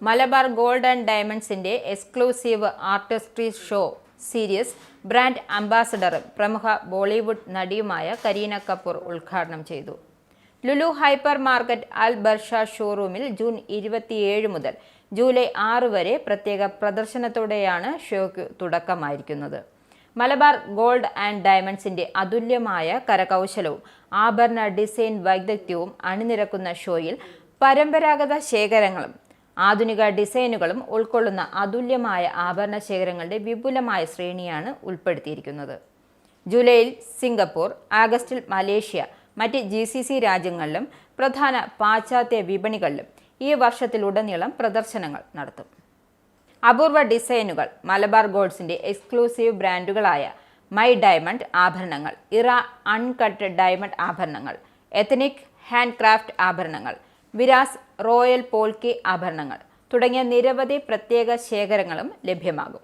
Malabar gold and ഡയമണ്ട്സിന്റെ exclusive artistry show series brand അംബാസഡറും പ്രമുഖ ബോളിവുഡ് നടിയുമായ കരീന കപൂർ ഉദ്ഘാടനം ചെയ്തു. Lulu hypermarket Al Barsha ഷോറൂമിൽ ജൂൺ 27 മുതൽ ജൂലൈ 6 വരെ പ്രത്യേക പ്രദർശനത്തോടെയാണ് ഷോയ്ക്ക് തുടക്കമായിരിക്കുന്നത്. മലബാർ ഗോൾഡ് ആൻഡ് ഡയമണ്ട്സിന്റെ അതുല്യമായ കരകൗശലവും ആഭരണ ഡിസൈൻ വൈദഗ്ധ്യവും അണിനിരക്കുന്ന ഷോയിൽ പരമ്പരാഗത ശേഖരങ്ങളും ആധുനിക ഡിസൈനുകളും ഉൾക്കൊള്ളുന്ന അതുല്യമായ ആഭരണ ശേഖരങ്ങളുടെ വിപുലമായ ശ്രേണിയാണ് ഉൾപ്പെടുത്തിയിരിക്കുന്നത്. ജൂലൈയിൽ സിംഗപ്പൂർ, ആഗസ്റ്റിൽ മലേഷ്യ, മറ്റ് GCC രാജ്യങ്ങളിലും പ്രധാന പാശ്ചാത്യ വിപണികളിലും ഈ വർഷത്തിലുടനീളം പ്രദർശനങ്ങൾ നടത്തും. അപൂർവ ഡിസൈനുകൾ, മലബാർ ഗോൾഡ്സിന്റെ എക്സ്ക്ലൂസീവ് ബ്രാൻഡുകളായ മൈ ഡയമണ്ട് ആഭരണങ്ങൾ, ഇറ അൺകട്ട് ഡയമണ്ട് ആഭരണങ്ങൾ, എത്നിക് ഹാൻഡ് ക്രാഫ്റ്റ് ആഭരണങ്ങൾ, വിരാസ് റോയൽ പോൾക്കി ആഭരണങ്ങൾ തുടങ്ങിയ നിരവധി പ്രത്യേക ശേഖരങ്ങളും ലഭ്യമാകും.